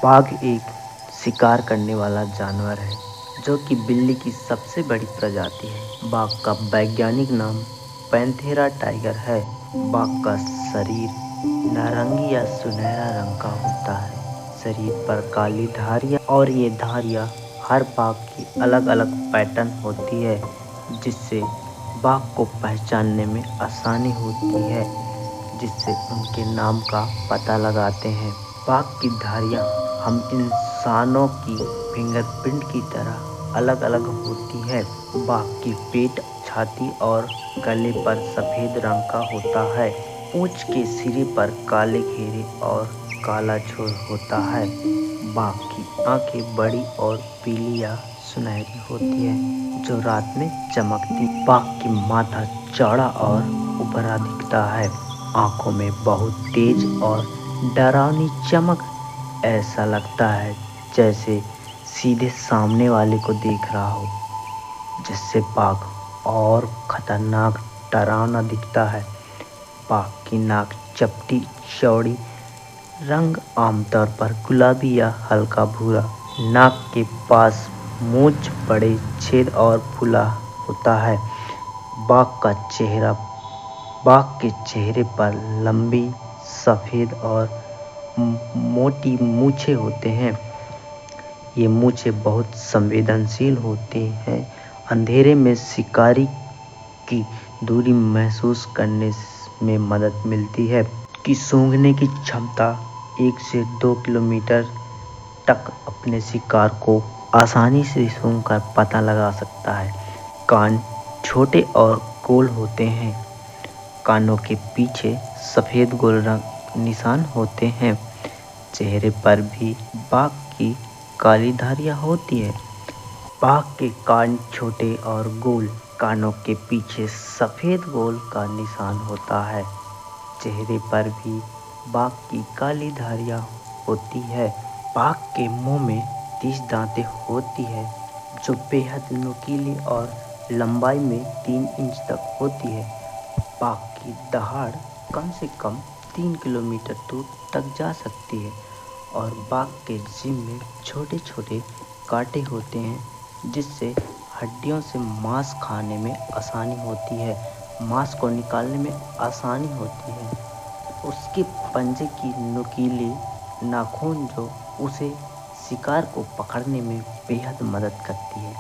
बाघ एक शिकार करने वाला जानवर है जो कि बिल्ली की सबसे बड़ी प्रजाति है। बाघ का वैज्ञानिक नाम पैंथेरा टाइगर है। बाघ का शरीर नारंगी या सुनहरा रंग का होता है। शरीर पर काली धारियां और ये धारियां हर बाघ की अलग अलग पैटर्न होती है, जिससे बाघ को पहचानने में आसानी होती है, जिससे उनके नाम का पता लगाते हैं। बाघ की धारियां हम इंसानों की फिंगरप्रिंट की तरह अलग अलग होती है। बाघ की पेट, छाती और गले पर सफेद रंग का होता है। पूंछ के सिरे पर काले घेरे और काला छोर होता है। बाघ की आंखें बड़ी और पीली या सुनहरी होती है जो रात में चमकती। बाघ की माथा चौड़ा और उभरा दिखता है। आंखों में बहुत तेज और डरावनी चमक, ऐसा लगता है जैसे सीधे सामने वाले को देख रहा हो, जिससे बाघ और खतरनाक डरावना दिखता है। बाघ की नाक चपटी, चौड़ी, रंग आमतौर पर गुलाबी या हल्का भूरा। नाक के पास मूंछ, बड़े छेद और फूला होता है। बाघ का चेहरा बाघ के चेहरे पर लंबी, सफेद और मोटी मूछें होते हैं। ये मूछें बहुत संवेदनशील होती हैं। अंधेरे में शिकारी की दूरी महसूस करने में मदद मिलती है। की सूंघने की क्षमता 1 से 2 किलोमीटर तक अपने शिकार को आसानी से सूंघकर पता लगा सकता है। कान छोटे और गोल होते हैं। कानों के पीछे सफेद गोल रंग निशान होते हैं। चेहरे पर भी बाघ की काली धारियां होती है। बाघ के कान छोटे और गोल, कानों के पीछे सफेद गोल का निशान होता है। चेहरे पर भी बाघ की काली धारियां होती है। बाघ के मुंह में 30 दांतें होती है जो बेहद नुकीली और लंबाई में 3 इंच तक होती है। बाघ की दहाड़ कम से कम 3 किलोमीटर दूर तक जा सकती है और बाघ के जिम में छोटे छोटे कांटे होते हैं, जिससे हड्डियों से मांस खाने में आसानी होती है, मांस को निकालने में आसानी होती है। उसके पंजे की नुकीली नाखून जो उसे शिकार को पकड़ने में बेहद मदद करती है।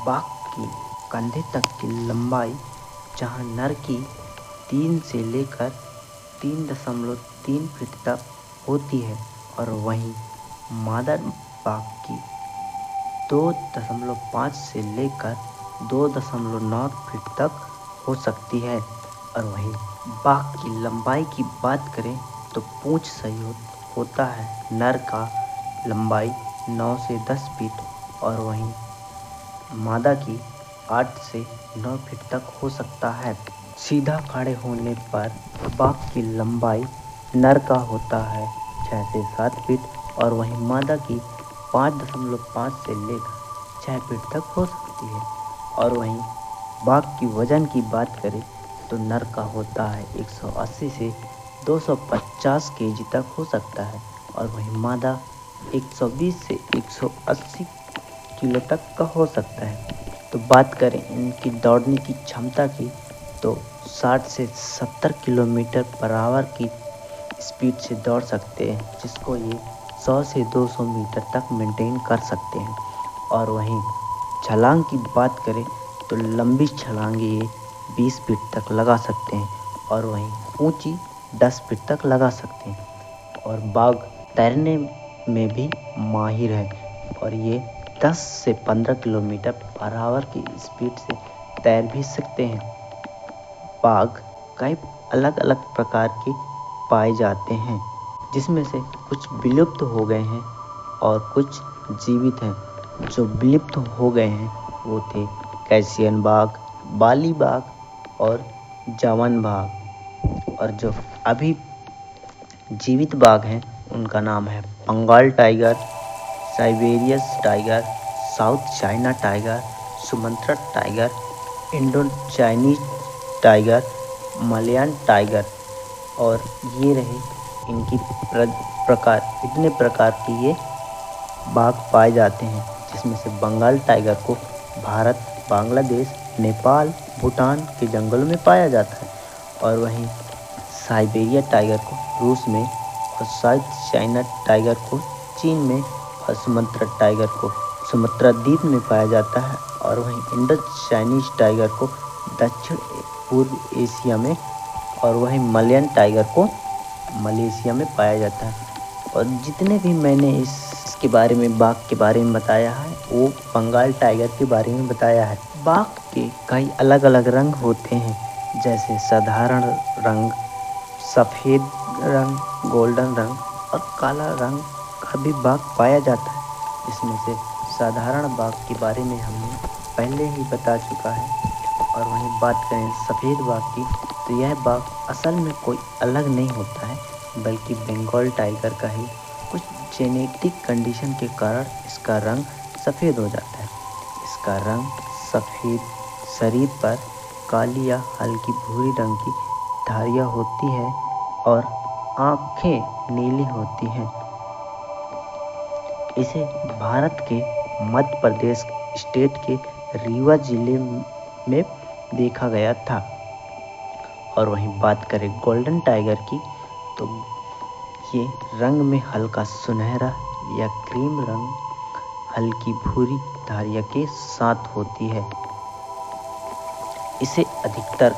बाघ की कंधे तक की लंबाई, जहां नर की 3 से लेकर 3.3 फीट तक होती है और वहीं मादा बाघ की 2.5 से लेकर 2.9 फीट तक हो सकती है। और वहीं बाघ की लंबाई की बात करें तो पूंछ सही होता है। नर का लंबाई 9 से 10 फीट और वहीं मादा की 8 से 9 फीट तक हो सकता है। सीधा खड़े होने पर बाघ की लंबाई नर का होता है 6 से 7 फीट और वहीं मादा की 5.5 से लेकर 6 फीट तक हो सकती है। और वहीं बाघ की वजन की बात करें तो नर का होता है 180 से 250 केजी तक हो सकता है और वहीं मादा 120 से 180 किलो तक का हो सकता है। तो बात करें इनकी दौड़ने की क्षमता की तो 60 से 70 किलोमीटर पर आवर की स्पीड से दौड़ सकते हैं, जिसको ये 100 से 200 मीटर तक मेंटेन कर सकते हैं। और वहीं छलांग की बात करें तो लंबी छलांगे ये 20 फीट तक लगा सकते हैं और वहीं ऊंची 10 फीट तक लगा सकते हैं। और बाघ तैरने में भी माहिर है और ये 10 से 15 किलोमीटर पर आवर की स्पीड से तैर भी सकते हैं। बाघ कई अलग अलग प्रकार के पाए जाते हैं, जिसमें से कुछ विलुप्त हो गए हैं और कुछ जीवित हैं। जो विलुप्त हो गए हैं वो थे कैसियन बाघ, बाली बाघ और जवान बाघ। और जो अभी जीवित बाघ हैं उनका नाम है Bengal tiger, Siberian tiger, South China tiger, Sumatra tiger, Indo Chinese tiger, Malayan tiger. और ये रहे इनकी प्रकार इतने प्रकार के ये बाघ पाए जाते हैं, जिसमें से बंगाल टाइगर को भारत, बांग्लादेश, नेपाल, भूटान के जंगलों में पाया जाता है और वहीं साइबेरिया टाइगर को रूस में और साउथ चाइना टाइगर को चीन में और सुमात्रा टाइगर को सुमात्रा द्वीप में पाया जाता है और वहीं इंडो चाइनीज टाइगर को दक्षिण पूर्व एशिया में और वहीं मलयन टाइगर को मलेशिया में पाया जाता है। और जितने भी मैंने इसके बारे में बाघ के बारे में बताया है वो बंगाल टाइगर के बारे में बताया है। बाघ के कई अलग अलग रंग होते हैं, जैसे साधारण रंग, सफ़ेद रंग, गोल्डन रंग और काला रंग का भी बाघ पाया जाता है। इसमें से साधारण बाघ के बारे में हमने पहले ही बता चुका है। और वहीं बात करें सफ़ेद बाघ की, तो यह बाघ असल में कोई अलग नहीं होता है, बल्कि बंगाल टाइगर का ही कुछ जेनेटिक कंडीशन के कारण इसका रंग सफ़ेद हो जाता है। इसका रंग सफ़ेद, शरीर पर काली या हल्की भूरी रंग की धारियाँ होती हैं और आँखें नीली होती हैं। इसे भारत के मध्य प्रदेश स्टेट के रीवा जिले में देखा गया था। और वहीं बात करें गोल्डन टाइगर की, तो ये रंग में हल्का सुनहरा या क्रीम रंग, हल्की भूरी धारियाँ के साथ होती है। इसे अधिकतर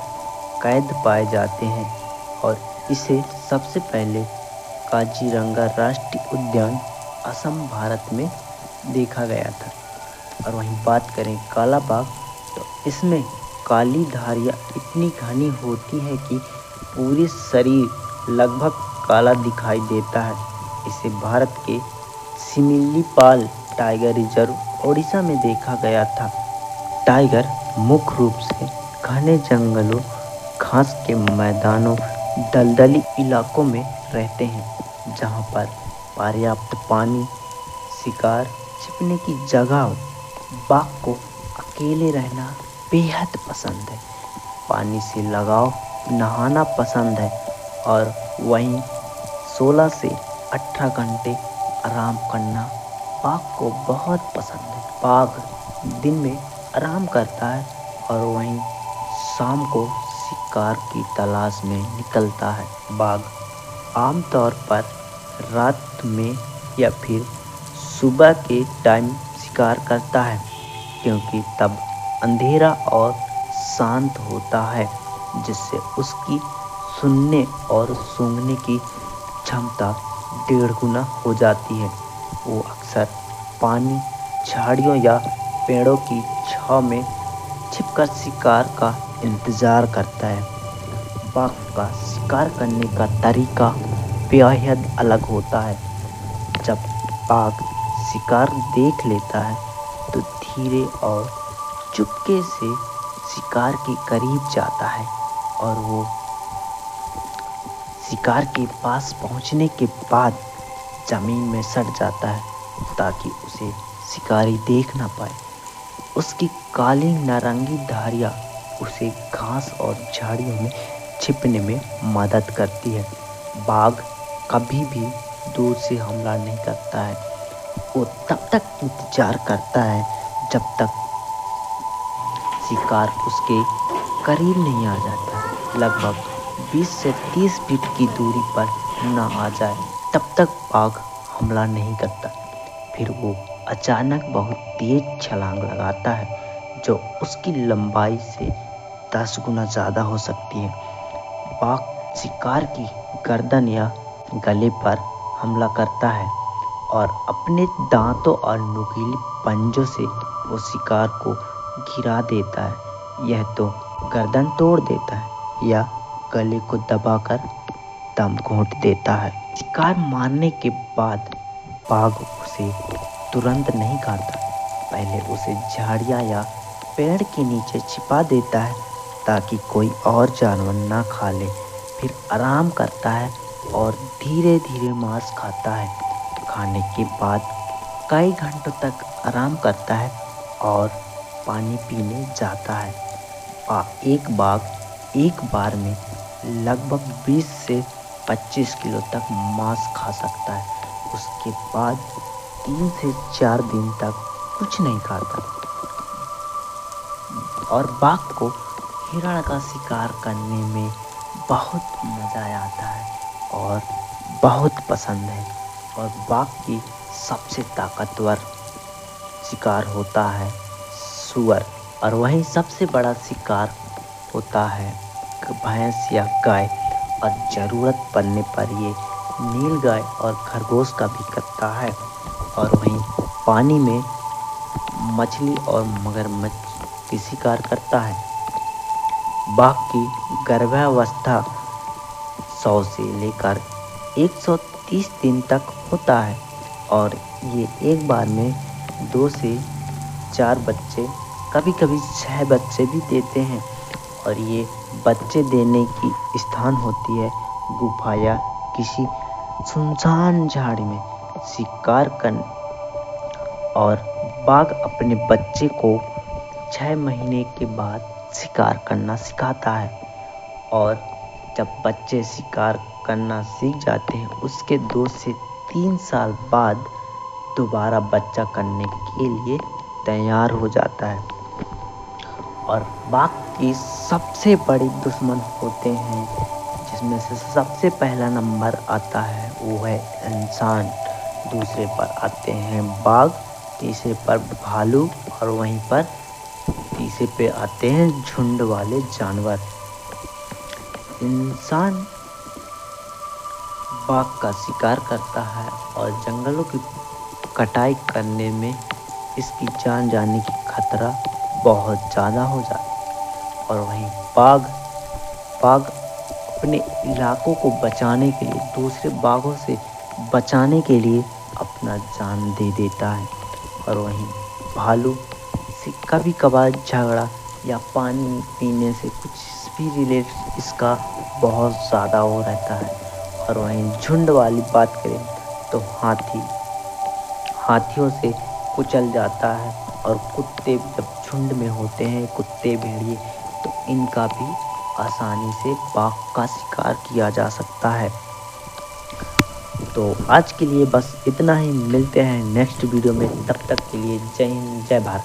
कैद पाए जाते हैं और इसे सबसे पहले काजीरंगा राष्ट्रीय उद्यान, असम, भारत में देखा गया था। और वहीं बात करें काला बाघ, तो इसमें काली धारियाँ इतनी घनी होती है कि पूरे शरीर लगभग काला दिखाई देता है। इसे भारत के सिमिलीपाल टाइगर रिजर्व ओडिशा में देखा गया था। टाइगर मुख्य रूप से घने जंगलों, घास के मैदानों, दलदली इलाकों में रहते हैं, जहां पर पर्याप्त पानी, शिकार, छिपने की जगह हो। बाघ को अकेले रहना बेहद पसंद है, पानी से लगाव, नहाना पसंद है और वहीं 16 से 18 घंटे आराम करना बाघ को बहुत पसंद है। बाघ दिन में आराम करता है और वहीं शाम को शिकार की तलाश में निकलता है। बाघ आमतौर पर रात में या फिर सुबह के टाइम शिकार करता है, क्योंकि तब अंधेरा और शांत होता है, जिससे उसकी सुनने और सूंघने की क्षमता 1.5 गुना हो जाती है। वो अक्सर पानी, झाड़ियों या पेड़ों की छांव में छिपकर शिकार का इंतजार करता है। बाघ का शिकार करने का तरीका बेहद अलग होता है। जब बाघ शिकार देख लेता है तो धीरे और चुपके से शिकार के करीब जाता है और वो शिकार के पास पहुंचने के बाद जमीन में सट जाता है, ताकि उसे शिकारी देख ना पाए। उसकी काली नारंगी धारियाँ उसे घास और झाड़ियों में छिपने में मदद करती है। बाघ कभी भी दूर से हमला नहीं करता है। वो तब तक इंतजार करता है जब तक शिकार उसके करीब नहीं आ जाता। लगभग 20 से 30 फीट की दूरी पर न आ जाए तब तक बाघ हमला नहीं करता। फिर वो अचानक बहुत तेज छलांग लगाता है, जो उसकी लंबाई से 10 गुना ज़्यादा हो सकती है। बाघ शिकार की गर्दन या गले पर हमला करता है और अपने दांतों और नुकीले पंजों से वो शिकार को गिरा देता है। यह तो गर्दन तोड़ देता है या गले को दबाकर दम घोंट देता है। शिकार मारने के बाद बाघ उसे तुरंत नहीं खाता। पहले उसे झाड़ियाँ या पेड़ के नीचे छिपा देता है, ताकि कोई और जानवर ना खा ले। फिर आराम करता है और धीरे धीरे मांस खाता है। खाने के बाद कई घंटों तक आराम करता है और पानी पीने जाता है। एक बाघ एक बार में लगभग 20 से 25 किलो तक मांस खा सकता है। उसके बाद 3 से 4 दिन तक कुछ नहीं खाता। और बाघ को हिरण का शिकार करने में बहुत मज़ा आता है और बहुत पसंद है। और बाघ की सबसे ताकतवर शिकार होता है सूअर, और वहीं सबसे बड़ा शिकार होता है भैंस या गाय। और ज़रूरत पड़ने पर ये नीलगाय और खरगोश का भी करता है। और वहीं पानी में मछली और मगरमच्छ की शिकार करता है। बाघ की गर्भावस्था 100 से लेकर 130 दिन तक होता है और ये एक बार में 2 से 4 बच्चे, कभी कभी 6 बच्चे भी देते हैं। और ये बच्चे देने की स्थान होती है गुफा या किसी सुनसान झाड़ी में शिकार करने। और बाघ अपने बच्चे को 6 महीने के बाद शिकार करना सिखाता है। और जब बच्चे शिकार करना सीख जाते हैं उसके 2 से 3 साल बाद दोबारा बच्चा करने के लिए तैयार हो जाता है। और बाघ की सबसे बड़ी दुश्मन होते हैं, जिसमें से सबसे पहला नंबर आता है वो है इंसान। दूसरे पर आते हैं बाघ, तीसरे पर भालू और वहीं पर तीसरे पे आते हैं झुंड वाले जानवर। इंसान बाघ का शिकार करता है और जंगलों की कटाई करने में इसकी जान जाने की खतरा बहुत ज़्यादा हो जाता है। और वहीं बाघ अपने इलाकों को बचाने के लिए, दूसरे बाघों से बचाने के लिए अपना जान दे देता है। और वहीं भालू से कभी कभार झगड़ा या पानी पीने से कुछ भी रिलेट इसका बहुत ज़्यादा हो रहता है। और वहीं झुंड वाली बात करें तो हाथियों से कुचल जाता है। और कुत्ते जब झुंड में होते हैं, कुत्ते भेड़िए, तो इनका भी आसानी से बाघ का शिकार किया जा सकता है। तो आज के लिए बस इतना ही, मिलते हैं नेक्स्ट वीडियो में। तब तक के लिए जय हिंद, जय भारत।